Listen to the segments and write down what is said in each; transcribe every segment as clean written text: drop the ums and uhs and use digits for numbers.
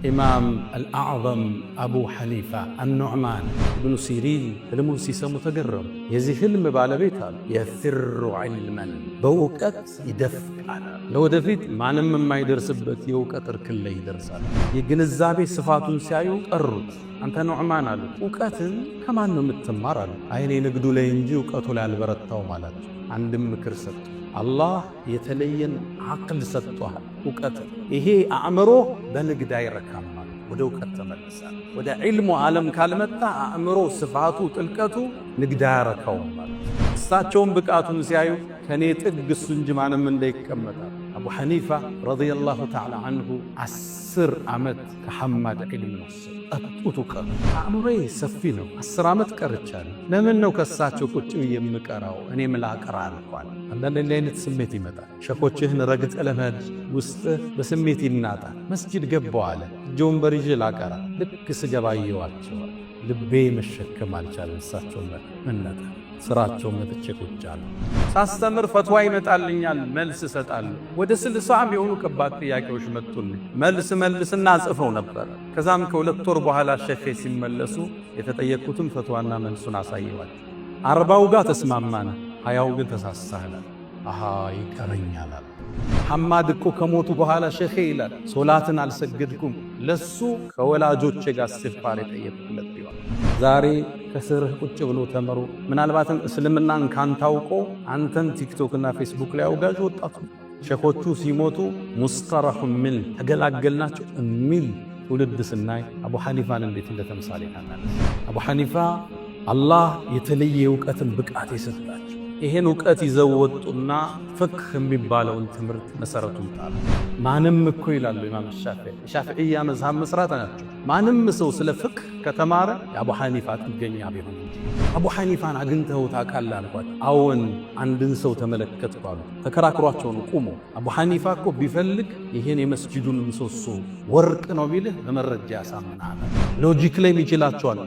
ኢማም አልአዕዘም አቡ ሐኒፋ አኑዕማን ኢብኑ ሲሪን ህልሙን ሲሰሙ ተገረሙ። የዚህ ህልም ባለቤት አሉ የፊሩ ዒልመን በእውቀት ይደፍቃል። ለወደፊት ማንም የማይደርስበት የእውቀት እርክል ላይ ይደርሳል። የግንዛቤ ስፋቱን ሲያዩ ጠሩት። አንተ ኑዕማን አሉ እውቀትን ከማን ነው የምትማር አሉ። አይኔ ንግዱ ላይ እንጂ እውቀቱ ላይ አልበረታው ማለት። አንድም ምክር ሰጡ። አላህ የተለየን አቅል ሰጥቷል እውቀት። ይሄ አእምሮ በንግድ አይረካም ማለት ወደ እውቀት ተመልሳል። ወደ ዒልሙ ዓለም ካልመጣ አእምሮ ስፋቱ ጥልቀቱ ንግድ አያረካውም ማለት። እሳቸውን ብቃቱን ሲያዩ ከኔ ጥግ እሱ እንጂ ማንም እንዳይቀመጣል። አቡ ሐኒፋ ረዲየላሁ ተዓላ አንሁ 10 ዓመት ከሐማድ ዒልም ነው ጠጡት። እውቀቱ አእምሮዬ ሰፊ ነው። 10 ዓመት ቀርቻለሁ። ለምን ነው ከእሳቸው ቁጭ የምቀራው? እኔ ምላቀራ አልኳል። አንዳንድ አይነት ስሜት ይመጣል። ሸኾችህን ረግጠ ለመሄድ ውስጥ በስሜት ይናጣል። መስጂድ ገባው አለ እጅ ወንበር ይዤ ላቀራ። ልክ ስገባ አየኋቸዋል። ልቤ መሸከም አልቻለም። እሳቸው መነጠ ስራቸው መጥቼ ቁጭ አለ። ሳስተምር ፈትዋ ይመጣልኛል፣ መልስ እሰጣለሁ። ወደ 60 የሆኑ ከባድ ጥያቄዎች መጡልኝ። መልስና ጽፈው ነበር። ከዛም ከ2 ወር በኋላ ሸኼ ሲመለሱ የተጠየቁትን ፈትዋና መልሱን አሳየዋል። 40ው ጋር ተስማማን፣ 20ው ግን ተሳሳህናል። አሃ ይቀረኛል። ሐማድ እኮ ከሞቱ በኋላ ሸኼ ይላል ሶላትን አልሰገድኩም፣ ለሱ ከወላጆቼ ጋር እስትግፋር የጠየቅኩለት ይዋል። ዛሬ ከስርህ ቁጭ ብሎ ተመሩ። ምናልባትም እስልምናን ካንታውቆ አንተን ቲክቶክ እና ፌስቡክ ላይ አውጋዥ ወጣቱ ሸኾቹ ሲሞቱ ሙስተራሁ ሚን ተገላገልናቸው የሚል ትውልድ ስናይ አቡ ሐኒፋን እንዴት እንደተምሳሌ ታናለ። አቡ ሐኒፋ አላህ የተለየ እውቀትን ብቃት የሰጣቸው ይሄን እውቀት ይዘው ወጡና ፍቅህ የሚባለውን ትምህርት መሰረቱን ጣሉ። ማንም እኮ ይላሉ ኢማም ሻፊዒያ መዝሃብ መስራት ናቸው። ማንም ሰው ስለ ፍቅህ ከተማረ የአቡ ሐኒፋ ጥገኛ ቢሆን እንጂ። አቡ ሐኒፋን አግኝተው ታውቃለህ አልኳቸው። አዎን አንድን ሰው ተመለከትኩ አሉ። ተከራክሯቸው ነው ቁሞ። አቡ ሐኒፋ እኮ ቢፈልግ ይሄን የመስጂዱን ምሰሶ ወርቅ ነው ቢልህ በመረጃ ያሳምናል። ሎጂክ ላይ ይችላቸዋል።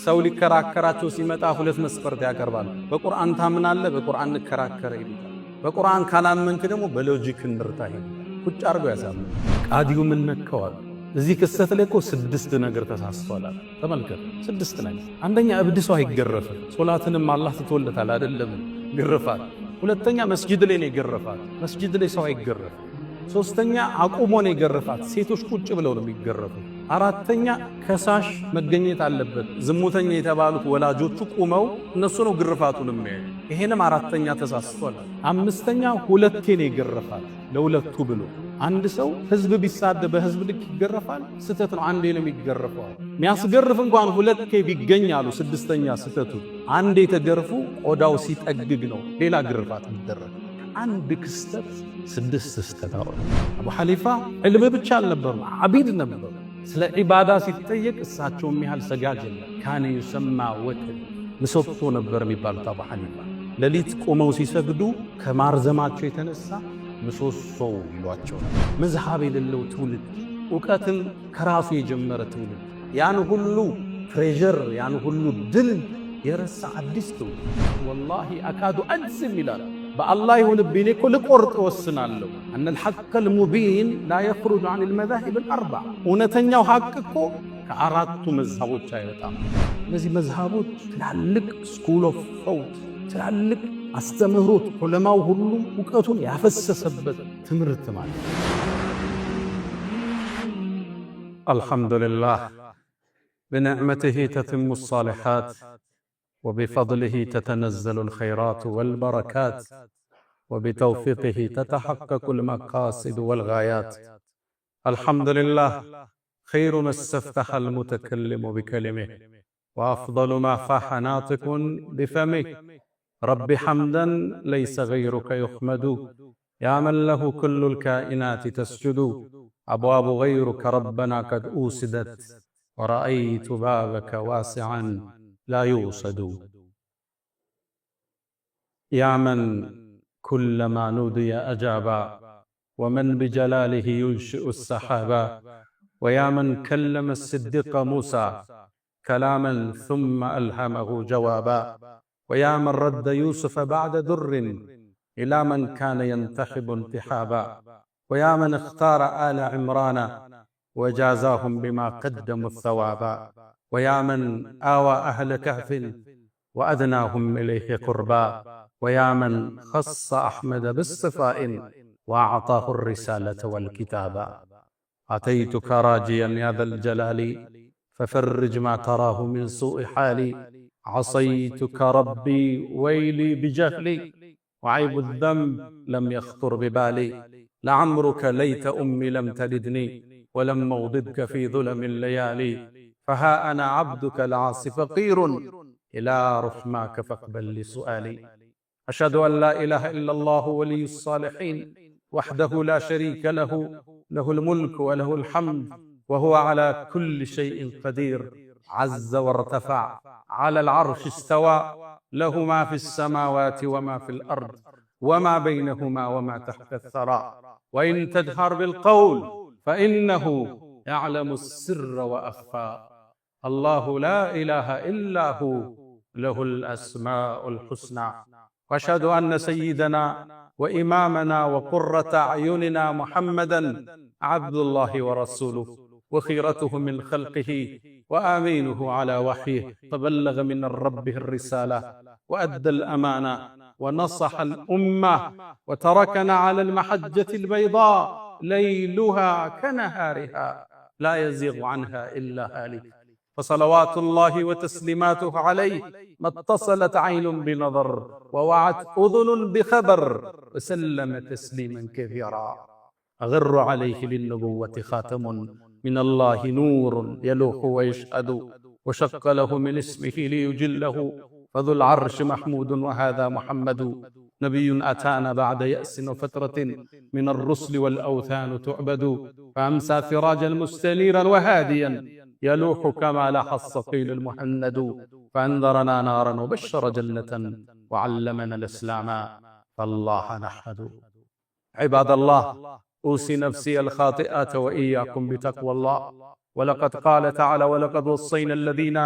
ሰው ሊከራከራቸው ሲመጣ 2 መስፈርት ያቀርባሉ። በቁርአን ታምናለህ፣ በቁርአን እንከራከረ ይሉታል። በቁርአን ካላመንክ ደግሞ በሎጂክ እንርታ ይሉታል። ቁጭ አድርገው ያሳምኑ። ቃዲው ምን ነከዋል? እዚህ ክስተት ላይ እኮ 6 ነገር ተሳስቷል። ተመልከት፣ 6 ነገር። አንደኛ እብድ ሰው አይገረፍም። ሶላትንም አላህ ትቶለታል አይደለም ግርፋት። ሁለተኛ መስጂድ ላይ ነው የገረፋት። መስጂድ ላይ ሰው አይገረፍም። ሶስተኛ አቁሞ ነው የገረፋት። ሴቶች ቁጭ ብለው ነው የሚገረፉት። አራተኛ ከሳሽ መገኘት አለበት። ዝሙተኛ የተባሉት ወላጆቹ ቁመው እነሱ ነው ግርፋቱን የሚያዩ። ይሄንም አራተኛ ተሳስቷል። አምስተኛ 2ቴ ነው የገረፋት ለሁለቱ ብሎ። አንድ ሰው ህዝብ ቢሳደ በህዝብ ልክ ይገረፋል? ስተት ነው። አንዴ ነው የሚገረፈው። የሚያስገርፍ እንኳን 2ቴ ቢገኝ አሉ። 6ኛ ስተቱ አንዴ ተገርፉ ቆዳው ሲጠግግ ነው ሌላ ግርፋት የሚደረግ። አንድ ክስተት 6 ስተት። አቡ ሐኒፋ ዕልም ብቻ አልነበሩም፣ ዓቢድ ነበሩ። ስለ ዒባዳ ሲጠየቅ እሳቸው የሚያህል ሰጋጅ የለም። ካነ ዩሰማ ወትር ምሰሶ ነበር የሚባሉት አቡ ሐኒፋ። ሌሊት ቆመው ሲሰግዱ ከማርዘማቸው የተነሳ ምሰሶ ይሏቸው። መዝሃብ የሌለው ትውልድ፣ እውቀትን ከራሱ የጀመረ ትውልድ፣ ያን ሁሉ ፕሬዠር ያን ሁሉ ድል የረሳ አዲስ ትውልድ። ወላሂ አካዱ አጅዝም ይላል በአላህ ይሁንብኝ እኮ ልቆርጥ ወስናለሁ። አነል ሐቀል ሙቢን ላ የኽሩጁ ዐኒል መዛሂብ አልአርበዓ። እውነተኛው ሐቅ እኮ ከ4ቱ መዝሃቦች አይወጣም። እነዚህ መዝሃቦች ትላልቅ ስኩል ኦፍ ቶት፣ ትላልቅ አስተምህሮት፣ ዑለማው ሁሉም እውቀቱን ያፈሰሰበት ትምህርት ማለት ነው። አልሐምዱሊላህ ብኒዕመቲሂ ተቲሙ ሷሊሓት وبفضله تتنزل الخيرات والبركات وبتوفيقه تتحقق المقاصد والغايات. الحمد لله خير ما استفتح المتكلم بكلمه وأفضل ما فاح ناطق بفمه. رب حمدا ليس غيرك يحمد يا من له كل الكائنات تسجد. أبواب غيرك ربنا قد أوسدت ورأيت بابك واسعا لا يوصد. يا من كلما نودي أجابا ومن بجلاله ينشئ السحابا. ويا من كلم الصديق موسى كلاما ثم ألهمه جوابا. ويا من رد يوسف بعد در إلى من كان ينتخب انتحابا. ويا من اختار آل عمران وجازاهم بما قدموا الثواب. ويا من آوى أهل كهف وأدناهم إليه قربا، ويا من خص أحمد بالصفاء وأعطاه الرسالة والكتابا. أتيتك راجيا يا ذا الجلال ففرج ما تراه من سوء حالي. عصيتك ربي ويلي بجهلي، وعيب الذنب لم يخطر ببالي. لعمرك ليت أمي لم تلدني، ولم أغضبك في ظلم الليالي. فها أنا عبدك العاصي فقير إلى رحماك فاقبل لسؤالي. أشهد أن لا إله إلا الله ولي الصالحين وحده لا شريك له، له الملك وله الحمد وهو على كل شيء قدير. عز وارتفع، على العرش استوى، له ما في السماوات وما في الأرض وما بينهما وما تحت الثرى. وإن تجهر بالقول فإنه يعلم السر وأخفى. الله لا إله إلا هو، له الأسماء الحسنى. وأشهد أن سيدنا وإمامنا وقرة أعيننا محمدًا عبد الله ورسوله، وخيرته من خلقه وآمينه على وحيه. فبلغ من ربه الرسالة وأدى الأمانة ونصح الأمة، وتركنا على المحجة البيضاء ليلها كنهارها لا يزيغ عنها إلا هالك. فصلوات الله وتسليماته عليه ما اتصلت عين بنظر ووعت أذن بخبر، وسلم تسليما كثيرا. أغر عليه للنبوة خاتم من الله، نور يلوح ويشهد، وشق له من اسمه ليجله. فذو العرش محمود وهذا محمد، نبي أتانا بعد يأس وفترة من الرسل والأوثان تعبد. فأمسى سراجا مستنيرا وهاديا يلوح كما لاح الصقيل المهند. فأنذرنا نارا وبشر جنة وعلمنا الإسلام، فالله نحمد. عباد الله، أوصي نفسي الخاطئة وإياكم بتقوى الله. ولقد قال تعالى: ولقد وصينا الذين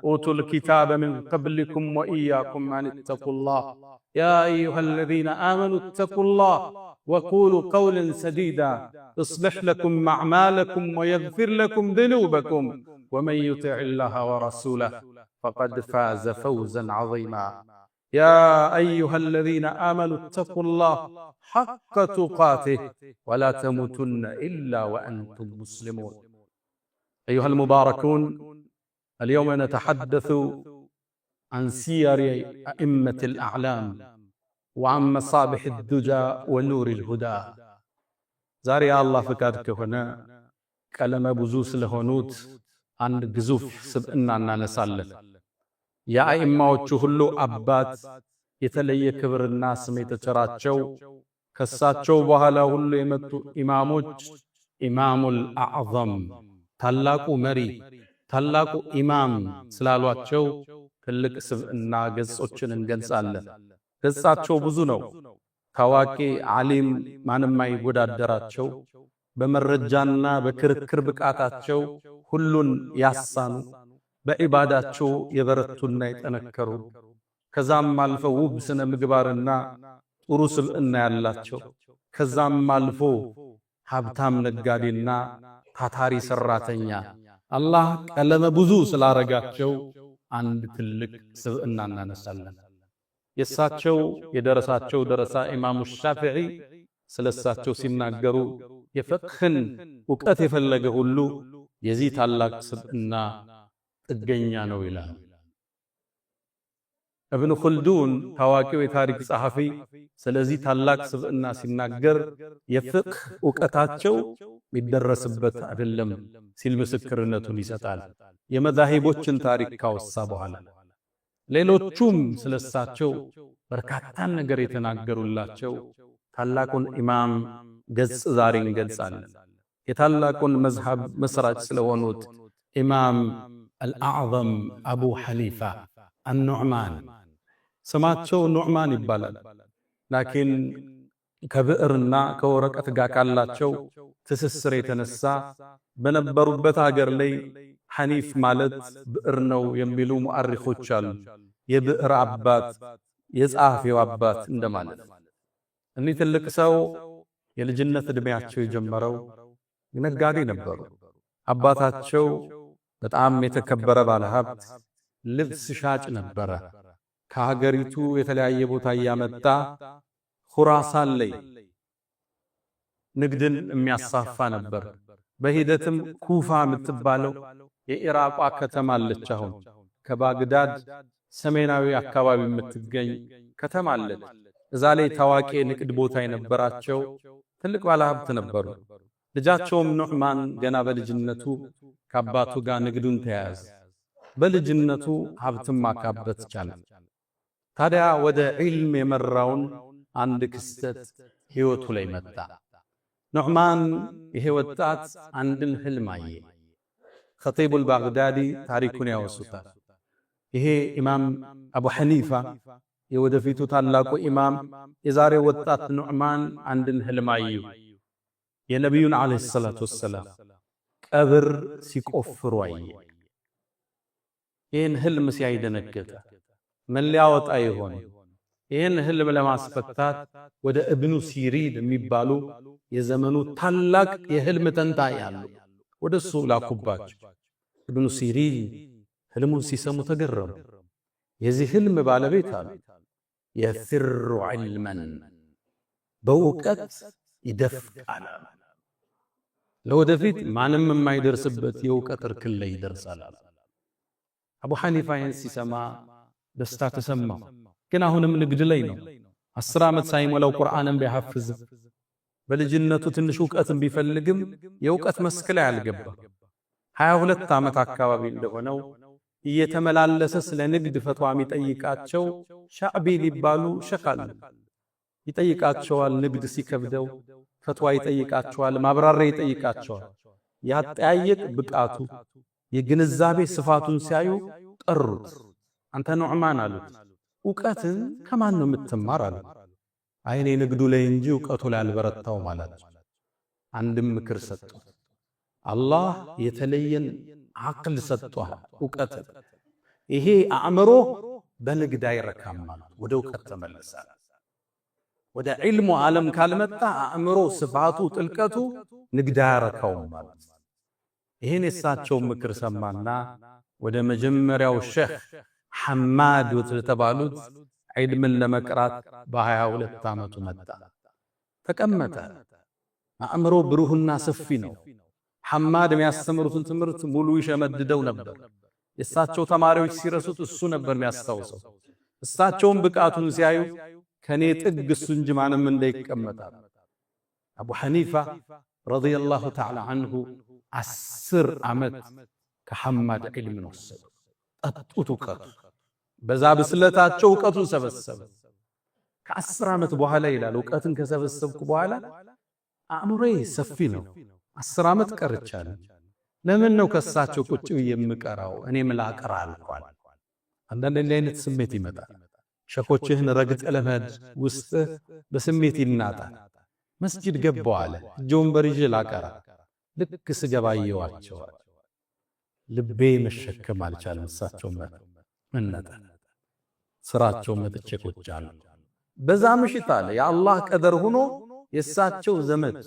أوتوا الكتاب من قبلكم وإياكم أن اتقوا الله. يا أيها الذين آمنوا اتقوا الله وقولوا قولا سديدا يصلح لكم أعمالكم ويغفر لكم ذنوبكم، ومن يطع الله ورسوله فقد فاز فوزا عظيما. يا أيها الذين آمنوا اتقوا الله حق تقاته ولا تموتن إلا وأنتم مسلمون. أيها المباركون، اليوم نتحدث عن سير أئمة الأعلام وعن مصابح الدجى ونور الهدى. زاري الله فكاتك هنا كلمة بزوس لهونوت عن جزوف سبقنا نسالف. يا أئمة وشهلو أبات يتلي كبر الناس ميتشراتشو كساتشو بهلا هلو يمتو إماموش إمام الأعظم ታላቁ መሪ ታላቁ ኢማም ስላሏቸው ትልቅ ስብዕና ገጾችን እንገልጻለን። ገጻቸው ብዙ ነው። ታዋቂ ዓሊም ማንም አይወዳደራቸው፣ በመረጃና በክርክር ብቃታቸው ሁሉን ያሳኑ፣ በዒባዳቸው የበረቱና የጠነከሩ፣ ከዛም አልፈው ውብ ስነ ምግባርና ጥሩ ስብዕና ያላቸው፣ ከዛም አልፎ ሀብታም ነጋዴና ታታሪ ሰራተኛ አላህ ቀለመ ብዙ ስላረጋቸው አንድ ትልቅ ስብዕና እናነሳለን። የሳቸው የደረሳቸው ደረሳ ኢማሙ ሻፊዒ ስለሳቸው ሲናገሩ የፍቅህን ዕውቀት የፈለገ ሁሉ የዚህ ታላቅ ስብዕና ጥገኛ ነው ይላል። እብኑ ኹልዱን ታዋቂው የታሪክ ጸሐፊ ስለዚህ ታላቅ ስብዕና ሲናገር የፍቅህ ዕውቀታቸው ሚደረስበት አይደለም ሲል ምስክርነቱን ይሰጣል። የመዛሂቦችን ታሪክ ካወሳ በኋላ ሌሎቹም ስለሳቸው በርካታ ነገር የተናገሩላቸው ታላቁን ኢማም ገጽ ዛሬ እንገልጻለን። የታላቁን መዝሐብ መስራች ስለሆኑት ኢማም አልአዕዘም አቡ ሐኒፋ አኑዕማን። ስማቸው ኑዕማን ይባላል። ላኪን ከብዕርና ከወረቀት ጋር ካላቸው ትስስር የተነሳ በነበሩበት ሀገር ላይ ሐኒፍ ማለት ብዕር ነው የሚሉ ሙአሪኾች አሉ። የብዕር አባት፣ የጸሐፊው አባት እንደማለት። እኒህ ትልቅ ሰው የልጅነት ዕድሜያቸው የጀመረው ነጋዴ ነበሩ። አባታቸው በጣም የተከበረ ባለሀብት ልብስ ሻጭ ነበረ። ከሀገሪቱ የተለያየ ቦታ እያመጣ ኹራሳን ላይ ንግድን የሚያሳፋ ነበር። በሂደትም ኩፋ የምትባለው የኢራቋ ከተማ አለች። አሁን ከባግዳድ ሰሜናዊ አካባቢ የምትገኝ ከተማ አለች። እዛ ላይ ታዋቂ ንግድ ቦታ የነበራቸው ትልቅ ባለሀብት ነበሩ። ልጃቸውም ኑዕማን ገና በልጅነቱ ከአባቱ ጋር ንግዱን ተያያዘ። በልጅነቱ ሀብትም ማካበት ቻለ። ታዲያ ወደ ዒልም የመራውን አንድ ክስተት ህይወቱ ላይ መጣ። ኑዕማን ይሄ ወጣት አንድን ህልም አየ። ኸጢቡል ባግዳዲ ታሪኩን ያወሱታል። ይሄ ኢማም አቡ ሐኒፋ የወደፊቱ ታላቁ ኢማም የዛሬ ወጣት ኑዕማን አንድን ህልም አዩ። የነቢዩን ዓለይሂ ሰላቱ ወሰላም ቀብር ሲቆፍሩ አየ። ይህን ህልም ሲያይ ደነገጠ። ምን ሊያወጣ ይሆን? ይህን ህልም ለማስፈታት ወደ እብኑ ሲሪን የሚባሉ የዘመኑ ታላቅ የህልም ተንታኝ አሉ። ወደሱ ላኩባቸው። እብኑ ሲሪን ህልሙን ሲሰሙ ተገረሙ። የዚህ ህልም ባለቤት አሉ የፊሩ ዒልመን በእውቀት ይደፍቃል። ለወደፊት ማንም የማይደርስበት የእውቀት እርክል ላይ ይደርሳል። አቡ ሐኒፋ ይህን ሲሰማ ደስታ ተሰማው። ግን አሁንም ንግድ ላይ ነው። 10 ዓመት ሳይሞላው ቁርአንን ቢሐፍዝ በልጅነቱ ትንሽ ዕውቀትን ቢፈልግም የእውቀት መስክ ላይ አልገባ። 22 ዓመት አካባቢ እንደሆነው እየተመላለሰ ስለ ንግድ ፈትዋ የሚጠይቃቸው ሻዕቢ ሊባሉ ሸኻል ይጠይቃቸዋል። ንግድ ሲከብደው ፈትዋ ይጠይቃቸዋል፣ ማብራሪያ ይጠይቃቸዋል። ያጠያየቅ ብቃቱ የግንዛቤ ስፋቱን ሲያዩ ጠሩት። አንተ ኑዕማን አሉት፣ ዕውቀትን ከማን ነው የምትማር አሉት። አይኔ ንግዱ ላይ እንጂ ዕውቀቱ ላይ አልበረታው ማለት። አንድም ምክር ሰጡት። አላህ የተለየን አቅል ሰጥቷል፣ ዕውቀት። ይሄ አእምሮ በንግድ አይረካም ማለት ወደ ዕውቀት ተመለሳል። ወደ ዒልሙ ዓለም ካልመጣ አእምሮ ስፋቱ ጥልቀቱ ንግድ አያረካውም ማለት። ይህን የሳቸው ምክር ሰማና ወደ መጀመሪያው ሼኽ ሐማድ ወተባሉት ዒልምን ለመቅራት በ22 ዓመቱ መጣ። ተቀመጠ። አእምሮ ብሩህና ሰፊ ነው። ሐማድ የሚያስተምሩትን ትምህርት ሙሉ ይሸመድደው ነበር። የእሳቸው ተማሪዎች ሲረሱት እሱ ነበር የሚያስታውሰው። እሳቸውም ብቃቱን ሲያዩ ከኔ ጥግ እሱ እንጂ ማንም እንዳይቀመጣል። አቡ ሐኒፋ ረዲየላሁ ተዓላ አንሁ 10 ዓመት ከሐማድ ዒልምን ወሰዱ። ጠጡት ዕውቀቱ። በዛ ብስለታቸው ዕውቀቱን ሰበሰበ። ከ10 ዓመት በኋላ ይላል ዕውቀትን ከሰበሰብኩ በኋላ አእምሮዬ ሰፊ ነው፣ 10 ዓመት ቀርቻለሁ። ለምን ነው ከሳቸው ቁጭ የምቀራው? እኔ ምላቀራ አልኳል። አንዳንድ እንዲህ አይነት ስሜት ይመጣል። ሸኾችህን ረግጠ ለመሄድ ውስጥ በስሜት ይናጣል። መስጂድ ገባው አለ እጆን በርጄ ላቀራ። ልክ ስገባ አየዋቸዋል። ልቤ መሸከም አልቻለም። እሳቸው መነጠ። ስራቸው መጥቼ ቁጭ አለ። በዛ ምሽት አለ የአላህ ቀደር ሆኖ የእሳቸው ዘመድ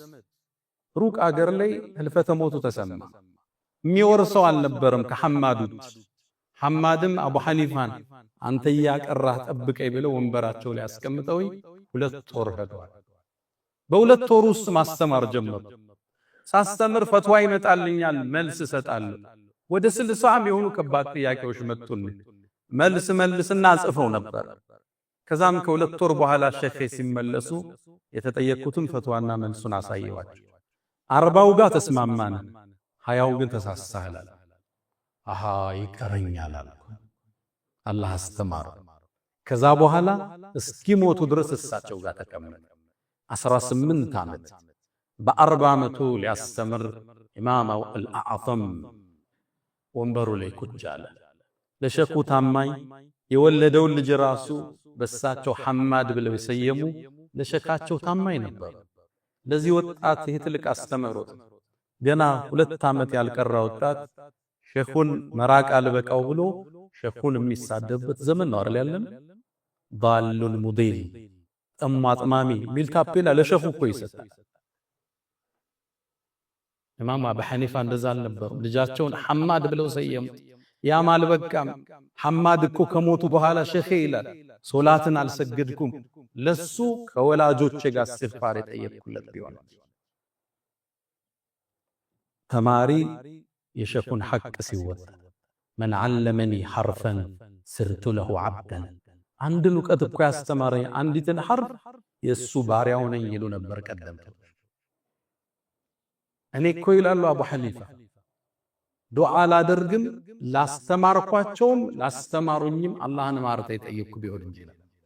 ሩቅ አገር ላይ ህልፈተ ሞቱ ተሰማ። የሚወርሰው አልነበረም ከሐማድ ውጭ። ሐማድም አቡ ሐኒፋን አንተ ያቀራህ ጠብቀኝ ብለው ወንበራቸው ላይ አስቀምጠው 2 ወር ሄደዋል። በ2 ወር ውስጥ ማስተማር ጀመሩ። ሳስተምር ፈትዋ ይመጣልኛል፣ መልስ እሰጣለሁ። ወደ 60 የሆኑ ከባድ ጥያቄዎች መጡልኝ። መልስና ጽፈው ነበር። ከዛም ከ2 ወር በኋላ ሼኽ ሲመለሱ የተጠየቁትን ፈትዋና መልሱን አሳየዋቸው። 40ው ጋር ተስማማን፣ 20ው ግን ተሳሳለ። አሃ ይቀረኛል አልኩ። አላህ አስተማረ። ከዛ በኋላ እስኪሞቱ ድረስ እሳቸው ጋር ተቀመጠ። 18 ዓመት በ40 ዓመቱ ሊያስተምር ኢማም አልአዕዘም ወንበሩ ላይ ቁጭ አለ። ለሸኹ ታማኝ የወለደውን ልጅ ራሱ በሳቸው ሐማድ ብለው የሰየሙ ለሸኻቸው ታማኝ ነበር። ለዚህ ወጣት ይሄ ትልቅ አስተምሮት ገና 2 ዓመት ያልቀራ ወጣት ሸኹን መራቅ አልበቃው ብሎ ሸኹን የሚሳደብበት ዘመን ነው አይደል ያለን። ዳሉል ሙዲል ጠማጥማሚ ሚል ታፔላ ለሸኹ እኮ ይሰጣል። ኢማም አቡ ሐኒፋ እንደዛ አልነበሩ። ልጃቸውን ሐማድ ብለው ሰየሙት። ያም አልበቃም። ሐማድ እኮ ከሞቱ በኋላ ሼኼ ይላል ሶላትን አልሰገድኩም ለሱ ከወላጆቼ ጋር እስትግፋር የጠየቅኩለት ቢሆን። ተማሪ የሼኹን ሐቅ ሲወጣ መን ዓለመኒ ሐርፈን ስርቱ ለሁ ዓብደን፣ አንድን እውቀት እኮ ያስተማረኝ አንዲትን ሐርፍ የእሱ ባሪያው ነኝ ይሉ ነበር ቀደምት። እኔ እኮ ይላሉ አቡ ሐኒፋ ዱዓ ላደርግም ላስተማርኳቸውም ላስተማሩኝም አላህን ማርታ የጠየቅኩ ቢሆን እንጂ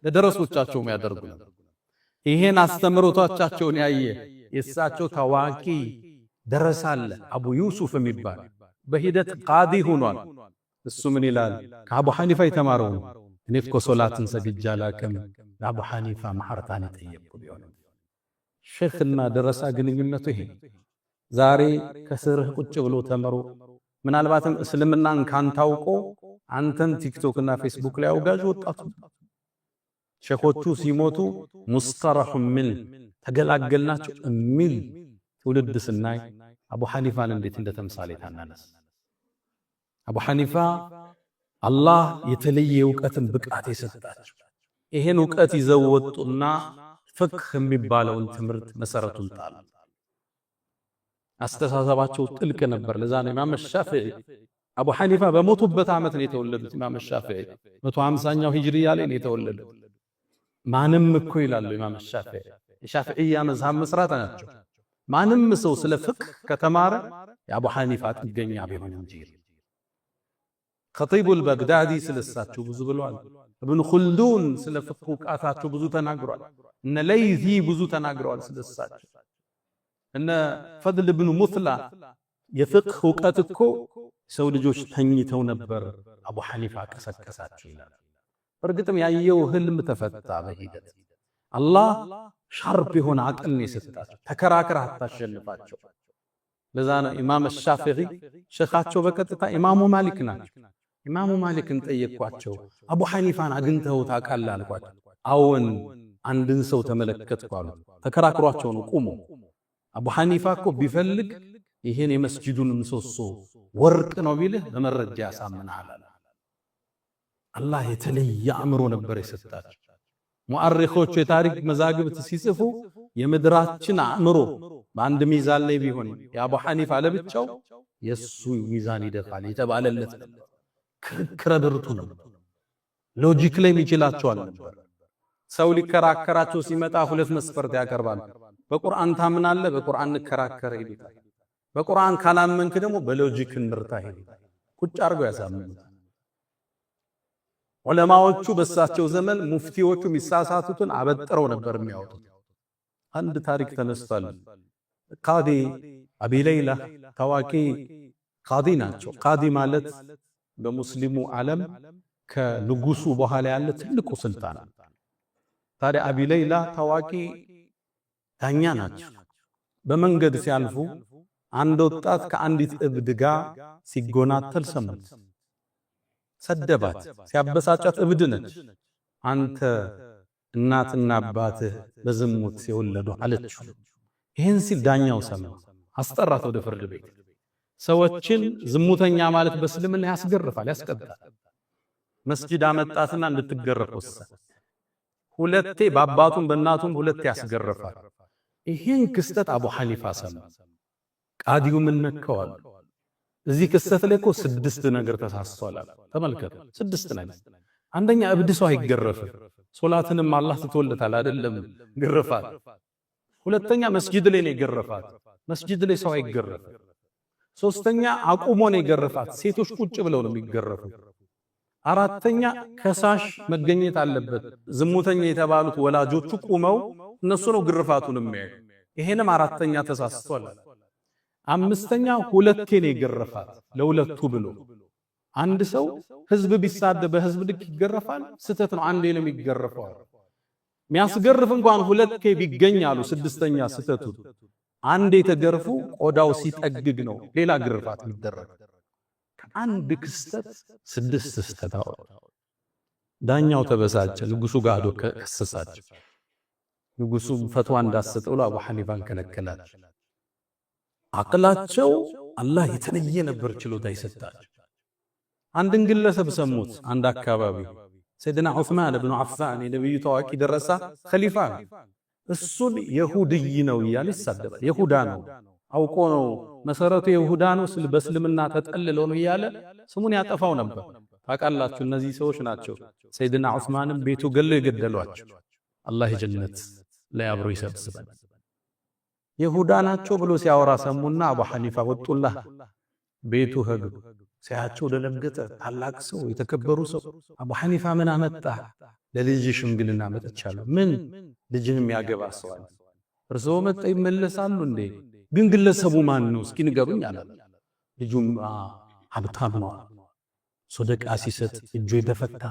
ለደረሶቻቸውም ያደርጉ ነበር። ይሄን አስተምሮታቸውን ያየ የእሳቸው ታዋቂ ደረሳ አለ አቡ ዩሱፍ የሚባል በሂደት ቃዲ ሆኗል። እሱ ምን ይላል? ከአቡ ሐኒፋ የተማረው እኔ እኮ ሶላትን ሰግጄ አላቅም ለአቡ ሐኒፋ ማህርታን የጠየቅኩ ቢሆን። ሼኽና ደረሳ ግንኙነቱ ይሄ። ዛሬ ከስርህ ቁጭ ብሎ ተመሮ ምናልባትም እስልምናን ካንታውቆ አንተን ቲክቶክ እና ፌስቡክ ላይ አውጋዥ ወጣቱ ሼኾቹ ሲሞቱ ሙስተራሁ ምን ተገላገልናቸው የሚል ትውልድ ስናይ አቡ ሐኒፋን እንዴት እንደተምሳሌ ታናነስ። አቡ ሐኒፋ አላህ የተለየ ዕውቀትን ብቃት የሰጣቸው ይሄን ዕውቀት ይዘው ወጡና ፍቅህ የሚባለውን ትምህርት መሰረቱን ጣሉ። አስተሳሰባቸው ጥልቅ ነበር። ለዛ ነው ኢማም ሻፊዒ አቡ ሐኒፋ በሞቱበት ዓመት ነው የተወለዱት። ኢማም ሻፊዒ 150ኛው ሂጅሪያ ላይ ነው የተወለዱት። ማንም እኮ ይላሉ ኢማም ሻፊዒ የሻፊዒያ መዝሐብ መስራት ናቸው። ማንም ሰው ስለ ፍቅህ ከተማረ የአቡ ሐኒፋ ጥገኛ ቢሆን እንጂ። ኸጢቡል በግዳዲ ስለሳቸው ብዙ ብለዋል። ኢብኑ ኹልዱን ስለ ፍቅህ ዕውቀታቸው ብዙ ተናግሯል። እነ ለይዚ ብዙ ተናግረዋል ስለሳቸው። እነ ፈድል ብኑ ሙትላ የፍቅህ ዕውቀት እኮ ሰው ልጆች ተኝተው ነበር አቡ ሐኒፋ ቀሰቀሳቸው ይላል። በእርግጥም ያየው ህልም ተፈታ በሂደት። አላህ ሻርፕ የሆነ አቅል የሰጣቸው ተከራክራ አታሸንፋቸው። ለዛ ነው ኢማም ሻፊዒ ሸኻቸው በቀጥታ ኢማሙ ማሊክ ናቸው። ኢማሙ ማሊክን ጠየቅኳቸው፣ አቡ ሐኒፋን አግኝተው ታውቃለህ አልኳቸው። አዎን አንድን ሰው ተመለከትኩ አሉ። ተከራክሯቸው ነው ቁሙ። አቡ ሐኒፋ እኮ ቢፈልግ ይሄን የመስጂዱን ምሰሶ ወርቅ ነው ቢልህ በመረጃ ያሳምናል። አላህ የተለየ አእምሮ ነበር የሰጣቸው። ሙአሪኾቹ የታሪክ መዛግብት ሲጽፉ የምድራችን አእምሮ በአንድ ሚዛን ላይ ቢሆን የአቡ ሐኒፋ ለብቻው የሱ ሚዛን ይደፋል የተባለለት ነበር። ክርክረ ብርቱ ነበር። ሎጂክ ላይ የሚችላቸው አልነበር። ሰው ሊከራከራቸው ሲመጣ ሁለት መስፈርት ያቀርባል። በቁርአን ታምናለህ፣ በቁርአን እንከራከር ይሉታል። በቁርአን ካላመንክ ደግሞ በሎጂክ እንርታ ይሉታል። ቁጭ አድርገው ያሳምኑታል። ዑለማዎቹ በሳቸው ዘመን ሙፍቲዎቹ የሚሳሳቱትን አበጥረው ነበር የሚያወጡት። አንድ ታሪክ ተነስቷል። ቃዲ አቢ ለይላ ታዋቂ ቃዲ ናቸው። ቃዲ ማለት በሙስሊሙ ዓለም ከንጉሱ በኋላ ያለ ትልቁ ስልጣን። ታዲያ አቢ ለይላ ታዋቂ ዳኛ ናቸው። በመንገድ ሲያልፉ አንድ ወጣት ከአንዲት እብድ ጋር ሲጎናተል ሰሙት። ሰደባት። ሲያበሳጫት እብድ ነች። አንተ እናትና አባትህ በዝሙት የወለዱ አለችው። ይህን ሲል ዳኛው ሰማ። አስጠራት ወደ ፍርድ ቤት። ሰዎችን ዝሙተኛ ማለት በእስልምና ያስገርፋል፣ ያስቀጣል። መስጂድ አመጣትና እንድትገረፍ ወሰነ። ሁለቴ በአባቱም በእናቱም ሁለቴ ያስገርፋል። ይህን ክስተት አቡ ሐኒፋ ሰማ። ቃዲው ምን ነከዋል? እዚህ ክስተት ላይ እኮ 6 ነገር ተሳስቷል። ተመልከቱ፣ 6 ነገር። አንደኛ እብድ ሰው አይገረፍም። ሶላትንም አላህ ትተወለታል አይደለም ግርፋት። ሁለተኛ መስጂድ ላይ ነው የገረፋት። መስጂድ ላይ ሰው አይገረፍም። ሶስተኛ አቁሞ ነው የገረፋት። ሴቶች ቁጭ ብለው ነው የሚገረፉ። አራተኛ ከሳሽ መገኘት አለበት። ዝሙተኛ የተባሉት ወላጆቹ ቁመው እነሱ ነው ግርፋቱን የሚያዩ። ይሄንም አራተኛ ተሳስቷል። አምስተኛ ሁለቴ ነው የገረፋት ለሁለቱ ብሎ። አንድ ሰው ህዝብ ቢሳደብ በህዝብ ልክ ይገረፋል? ስተት ነው። አንዴ ነው የሚገረፈው። የሚያስገርፍ እንኳን ሁለቴ ቢገኝ አሉ። ስድስተኛ ስተቱ አንዴ ተገርፉ ቆዳው ሲጠግግ ነው ሌላ ግርፋት የሚደረግ። ከአንድ ክስተት 6 ስተት አወጣ። ዳኛው ተበሳጨ። ንጉሱ ጋር ሄዶ ከሰሳቸው። ንጉሱ ፈትዋ እንዳሰጠው አቡ ሐኒፋን ከለከላቸው። አቅላቸው አላህ የተለየ ነበር ችሎታ ይሰጣቸው። አንድን ግለሰብ ሰሙት። አንድ አካባቢ ሰይድና ዑስማን ብኑ አፋን የነብዩ ታዋቂ ደረሳ ኸሊፋ እሱን የሁድይ ነው እያለ ይሳደባል። የሁዳ ነው አውቆ ነው መሰረቱ የሁዳ ነው በእስልምና ተጠልሎ ነው እያለ ስሙን ያጠፋው ነበር። ታውቃላችሁ እነዚህ ሰዎች ናቸው ሰይድና ዑስማንን ቤቱ ገለው የገደሏቸው። አላህ የጀነት ላይ አብሮ ይሰብስበን። የሁዳ ናቸው ብሎ ሲያወራ ሰሙና አቡ ሐኒፋ ወጡላህ ቤቱ ሄዱ። ሲያቸው ደነገጠ። ታላቅ ሰው የተከበሩ ሰው አቡ ሐኒፋ ምን አመጣ? ለልጅ ሽምግልና መጥቻለሁ። ምን ልጅን የሚያገባ ሰው አለ? እርሶ መጣ ይመለሳሉ እንዴ? ግን ግለሰቡ ማን ነው እስኪ ንገሩኝ አለ። ልጁም ሀብታም ነው፣ ሶደቃ ሲሰጥ እጁ የተፈታ፣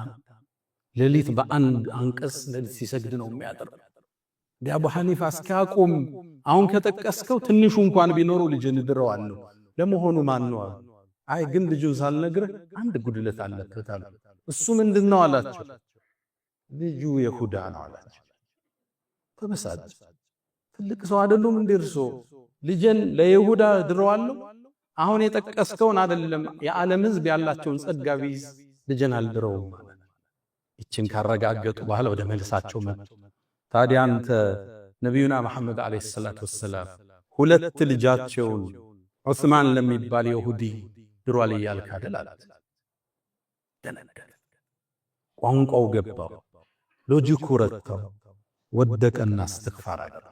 ሌሊት በአንድ አንቀጽ ሌሊት ሲሰግድ ነው የሚያደርግ። አቡ ሐኒፋ እስኪያቆም አሁን ከጠቀስከው ትንሹ እንኳን ቢኖረው ልጅን ድረዋለሁ። ለመሆኑ ማን ነው? አይ ግን ልጁን ሳልነግርህ አንድ ጉድለት አለበት አሉ። እሱ ምንድነው አላቸው። ልጁ የሁዳ ነው አላቸው። ተበሳጭ። ትልቅ ሰው አይደሉም እንዴ እርሶ? ልጅን ለይሁዳ ድረዋለሁ? አሁን የጠቀስከውን አይደለም የዓለም ሕዝብ ያላቸውን ጸጋ ቢይዝ ልጅን አልድረውም ማለት። ይችን ካረጋገጡ በኋላ ወደ መልሳቸው መጡ። ታዲያ አንተ ነቢዩና መሐመድ አለይሂ ሰላቱ ወሰላም ሁለት ልጃቸውን ዑስማን ለሚባል ይሁዲ ድሯል እያልክ አይደል አላት። ደነገጠ። ቋንቋው ገባው፣ ሎጂኩ ረታው፣ ወደቀና እስትግፋር አደረገ።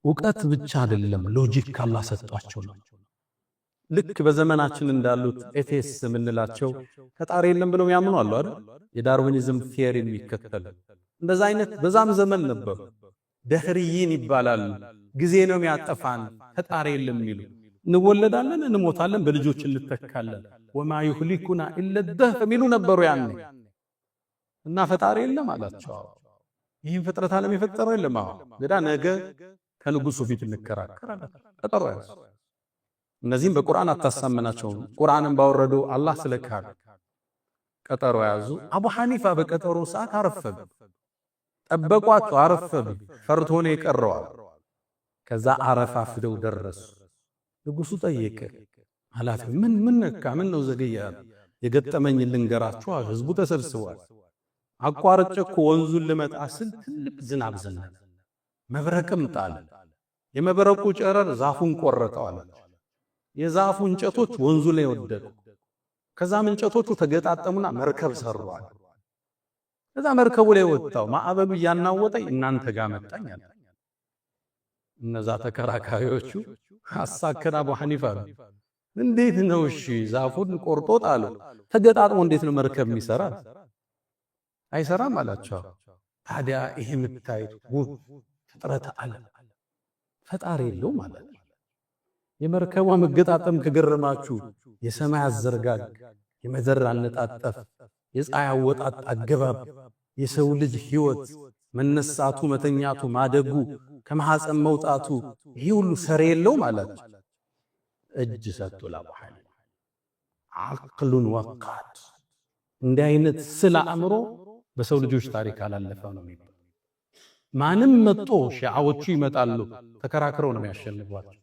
እውቀት ብቻ አይደለም ሎጂክ ካላህ ሰጧቸው ነው። ልክ በዘመናችን እንዳሉት ኤቴስ የምንላቸው ፈጣሪ የለም ብለው ያምኑ አሉ አይደል? የዳርዊኒዝም ቲዮሪ የሚከተሉ እንደዛ አይነት በዛም ዘመን ነበሩ። ደህርይን ይባላሉ። ጊዜ ነው የሚያጠፋን፣ ፈጣሪ የለም የሚሉ እንወለዳለን፣ እንሞታለን፣ በልጆች እንተካለን፣ ወማ ይህሊኩና ኢለ ደህር የሚሉ ነበሩ ያኔ። እና ፈጣሪ የለም አላቸው። ይህን ፍጥረት ዓለም የፈጠረው የለም። ገዳ ነገ ከንጉሱ ፊት እንከራከራለን። ቀጠሮ ያዙ። እነዚህም በቁርአን አታሳመናቸውም። ቁርአንን ባወረደው አላህ ስለካደ ቀጠሮ ያዙ። አቡ ሐኒፋ በቀጠሮ ሰዓት አረፈዱ። ጠበቋቸው፣ አረፈዱ። ፈርቶ ነው የቀረዋል። ከዛ አረፋፍደው ደረሱ። ንጉሱ ጠየቀ። ኃላፊ ምን ነካ? ምን ነው ዘገየ? የገጠመኝ ልንገራችሁ። ህዝቡ ተሰብስቧል። አቋርጬ እኮ ወንዙን ልመጣ ስል ትልቅ ዝናብ ዘነበ፣ መብረቅም ጣለ። የመብረቁ ጨረር ዛፉን ቆረጠው አለ። የዛፉ እንጨቶች ወንዙ ላይ ወደቁ። ከዛም እንጨቶቹ ተገጣጠሙና መርከብ ሰሩዋል። ከዛ መርከቡ ላይ ወጣው ማዕበሉ እያናወጠኝ እናንተ ጋር መጣኝ አለ። እነዛ ተከራካሪዎቹ አሳከና አቡ ሐኒፋ እንዴት ነው እሺ ዛፉን ቆርጦ ጣለው፣ ተገጣጥሞ እንዴት ነው መርከብ የሚሰራ? አይሰራም አላቸው። ታዲያ ይሄ የምታዩት ውብ ፍጥረት ዓለም ፈጣሪ የለው ማለት ነው። የመርከቧ መገጣጠም ከገረማችሁ የሰማይ አዘርጋግ፣ የምድር አነጣጠፍ፣ የፀሐይ አወጣጥ አገባብ፣ የሰው ልጅ ህይወት መነሳቱ፣ መተኛቱ፣ ማደጉ፣ ከማህፀን መውጣቱ ይሄ ሁሉ ሰር የለው ማለት ነው። እጅ ሰጥቶ ለአቡ ሐኒፋ አቅሉን ወቃት። እንዲህ አይነት ስለ አእምሮ በሰው ልጆች ታሪክ አላለፈ ነው የሚባለው። ማንም መጥቶ ሺዓዎቹ ይመጣሉ፣ ተከራክረው ነው የሚያሸንፏቸው።